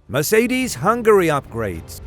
Mercedes Hungary upgrades.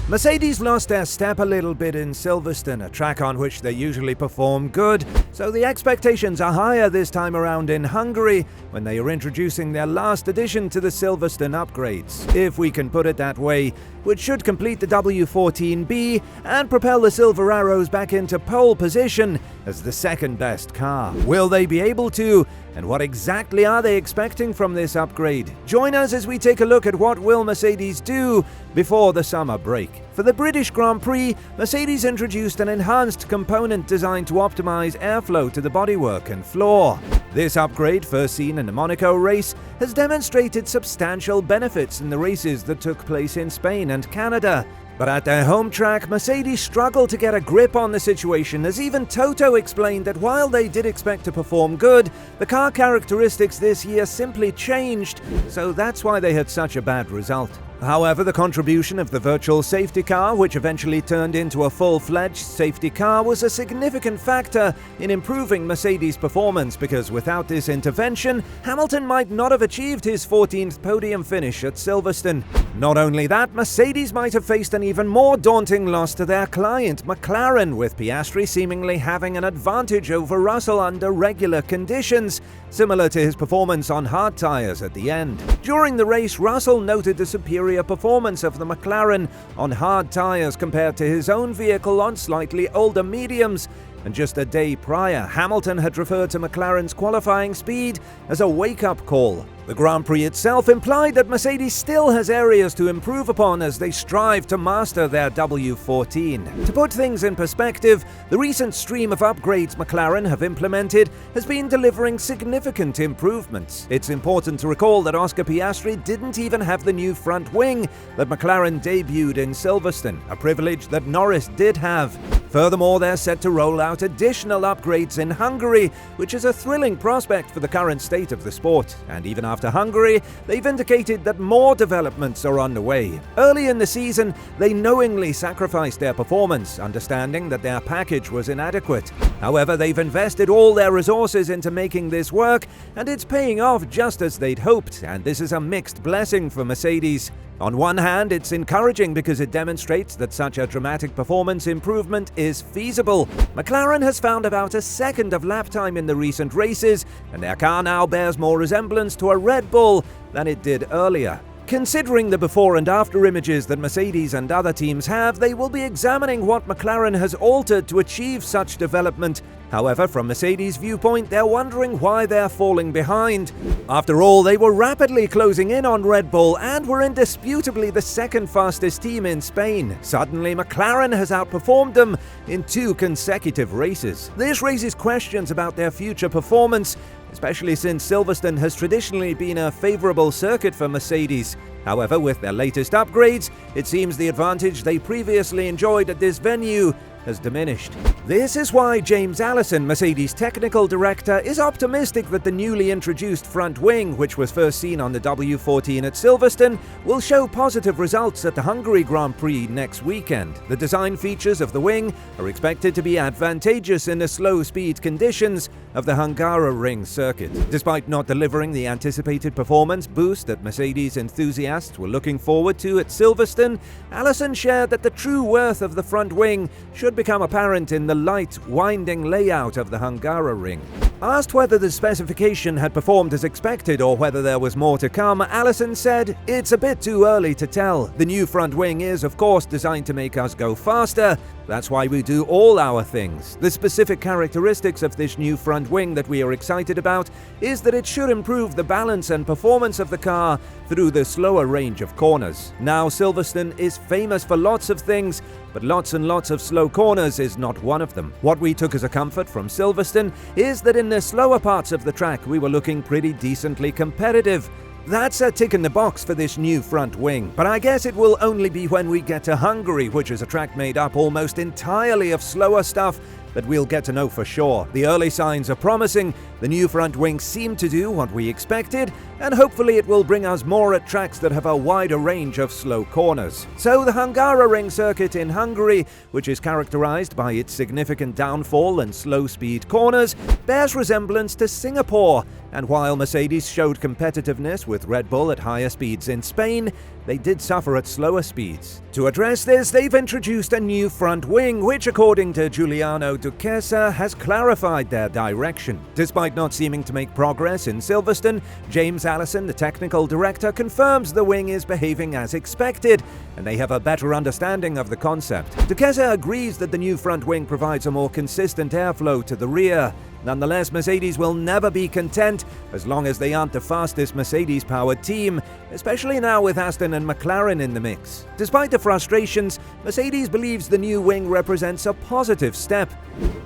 Mercedes lost their step a little bit in Silverstone, a track on which they usually perform good, so the expectations are higher this time around in Hungary when they are introducing their last addition to the Silverstone upgrades, if we can put it that way, which should complete the W14B and propel the Silver Arrows back into pole position as the second best car. Will they be able to? And what exactly are they expecting from this upgrade? Join us as we take a look at what will Mercedes do before the summer break. For the British Grand Prix, Mercedes introduced an enhanced component designed to optimize airflow to the bodywork and floor. This upgrade, first seen in the Monaco race, has demonstrated substantial benefits in the races that took place in Spain and Canada. But at their home track, Mercedes struggled to get a grip on the situation, as even Toto explained that while they did expect to perform good, the car characteristics this year simply changed, so that's why they had such a bad result. However, the contribution of the virtual safety car, which eventually turned into a full-fledged safety car, was a significant factor in improving Mercedes' performance, because without this intervention, Hamilton might not have achieved his 14th podium finish at Silverstone. Not only that, Mercedes might have faced an even more daunting loss to their client, McLaren, with Piastri seemingly having an advantage over Russell under regular conditions, similar to his performance on hard tyres at the end. During the race, Russell noted the superior performance of the McLaren on hard tyres compared to his own vehicle on slightly older mediums, and just a day prior, Hamilton had referred to McLaren's qualifying speed as a wake-up call. The Grand Prix itself implied that Mercedes still has areas to improve upon as they strive to master their W14. To put things in perspective, the recent stream of upgrades McLaren have implemented has been delivering significant improvements. It's important to recall that Oscar Piastri didn't even have the new front wing that McLaren debuted in Silverstone, a privilege that Norris did have. Furthermore, they're set to roll out additional upgrades in Hungary, which is a thrilling prospect for the current state of the sport. And even after Hungary, they've indicated that more developments are on the way. Early in the season, they knowingly sacrificed their performance, understanding that their package was inadequate. However, they've invested all their resources into making this work, and it's paying off just as they'd hoped, and this is a mixed blessing for Mercedes. On one hand, it's encouraging because it demonstrates that such a dramatic performance improvement is feasible. McLaren has found about a second of lap time in the recent races, and their car now bears more resemblance to a Red Bull than it did earlier. Considering the before and after images that Mercedes and other teams have, they will be examining what McLaren has altered to achieve such development. However, from Mercedes' viewpoint, they're wondering why they're falling behind. After all, they were rapidly closing in on Red Bull and were indisputably the second fastest team in Spain. Suddenly, McLaren has outperformed them in 2 consecutive races. This raises questions about their future performance, especially since Silverstone has traditionally been a favourable circuit for Mercedes. However, with their latest upgrades, it seems the advantage they previously enjoyed at this venue has diminished. This is why James Allison, Mercedes' technical director, is optimistic that the newly introduced front wing, which was first seen on the W14 at Silverstone, will show positive results at the Hungary Grand Prix next weekend. The design features of the wing are expected to be advantageous in the slow-speed conditions of the Hungaroring circuit. Despite not delivering the anticipated performance boost that Mercedes enthusiasts were looking forward to at Silverstone, Allison shared that the true worth of the front wing should become apparent in the light, winding layout of the Hungaroring. Asked whether the specification had performed as expected or whether there was more to come, Allison said, "It's a bit too early to tell. The new front wing is, of course, designed to make us go faster. That's why we do all our things. The specific characteristics of this new front wing that we are excited about is that it should improve the balance and performance of the car through the slower range of corners. Now, Silverstone is famous for lots of things, but lots and lots of slow corners is not one of them. What we took as a comfort from Silverstone is that in the slower parts of the track we were looking pretty decently competitive. That's a tick in the box for this new front wing, but I guess it will only be when we get to Hungary, which is a track made up almost entirely of slower stuff that we'll get to know for sure. The early signs are promising, the new front wings seem to do what we expected, and hopefully it will bring us more at tracks that have a wider range of slow corners. So the Hungaroring circuit in Hungary, which is characterized by its significant downfall and slow-speed corners, bears resemblance to Singapore, and while Mercedes showed competitiveness with Red Bull at higher speeds in Spain, they did suffer at slower speeds. To address this, they've introduced a new front wing, which according to Giuliano Duquesa has clarified their direction. Despite not seeming to make progress in Silverstone, James Allison, the technical director, confirms the wing is behaving as expected, and they have a better understanding of the concept. Duquesa agrees that the new front wing provides a more consistent airflow to the rear. Nonetheless, Mercedes will never be content as long as they aren't the fastest Mercedes-powered team, especially now with Aston and McLaren in the mix. Despite the frustrations, Mercedes believes the new wing represents a positive step.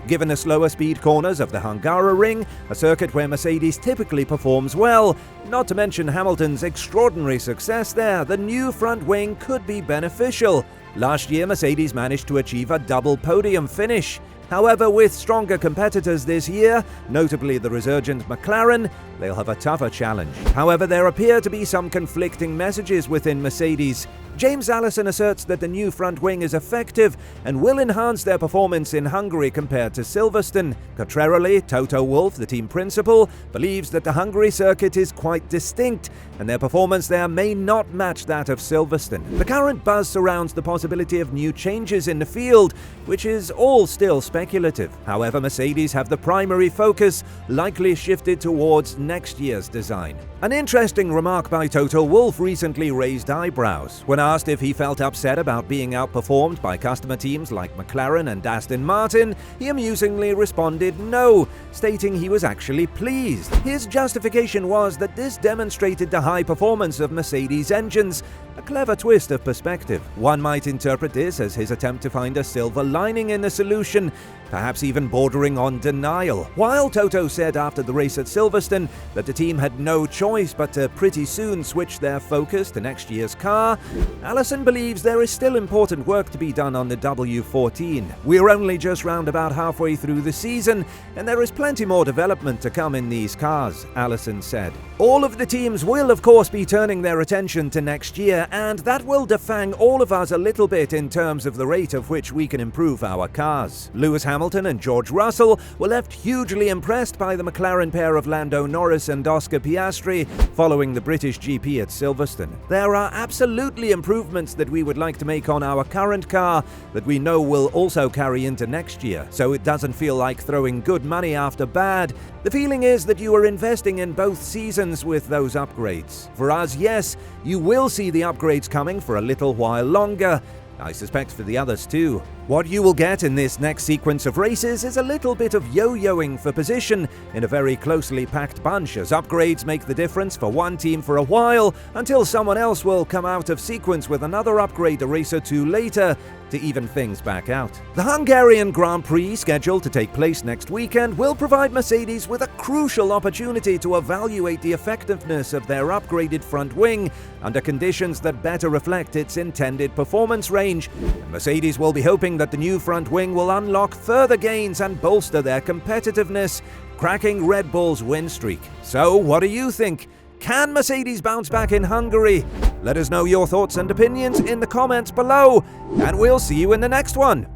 Given the slower speed corners of the Hungaroring, a circuit where Mercedes typically performs well, not to mention Hamilton's extraordinary success there, the new front wing could be beneficial. Last year, Mercedes managed to achieve a double podium finish. However, with stronger competitors this year, notably the resurgent McLaren, they'll have a tougher challenge. However, there appear to be some conflicting messages within Mercedes. James Allison asserts that the new front wing is effective and will enhance their performance in Hungary compared to Silverstone. Contrarily, Toto Wolff, the team principal, believes that the Hungary circuit is quite distinct and their performance there may not match that of Silverstone. The current buzz surrounds the possibility of new changes in the field, which is all still speculative. However, Mercedes have the primary focus likely shifted towards next year's design. An interesting remark by Toto Wolff recently raised eyebrows. When asked if he felt upset about being outperformed by customer teams like McLaren and Aston Martin, he amusingly responded no, stating he was actually pleased. His justification was that this demonstrated the high performance of Mercedes engines, a clever twist of perspective. One might interpret this as his attempt to find a silver lining in the solution, perhaps even bordering on denial. While Toto said after the race at Silverstone that the team had no choice but to pretty soon switch their focus to next year's car, Allison believes there is still important work to be done on the W14. We're only just round about halfway through the season, and there is plenty more development to come in these cars, Allison said. All of the teams will of course be turning their attention to next year, and that will defang all of us a little bit in terms of the rate of which we can improve our cars. Lewis Hamilton and George Russell were left hugely impressed by the McLaren pair of Lando Norris and Oscar Piastri following the British GP at Silverstone. There are absolutely improvements that we would like to make on our current car that we know will also carry into next year, so it doesn't feel like throwing good money after bad. The feeling is that you are investing in both seasons with those upgrades. For us, yes, you will see the upgrades coming for a little while longer. I suspect for the others too. What you will get in this next sequence of races is a little bit of yo-yoing for position in a very closely packed bunch, as upgrades make the difference for one team for a while until someone else will come out of sequence with another upgrade a race or two later to even things back out. The Hungarian Grand Prix, scheduled to take place next weekend, will provide Mercedes with a crucial opportunity to evaluate the effectiveness of their upgraded front wing under conditions that better reflect its intended performance range. And Mercedes will be hoping that the new front wing will unlock further gains and bolster their competitiveness, cracking Red Bull's win streak. So, what do you think? Can Mercedes bounce back in Hungary? Let us know your thoughts and opinions in the comments below, and we'll see you in the next one.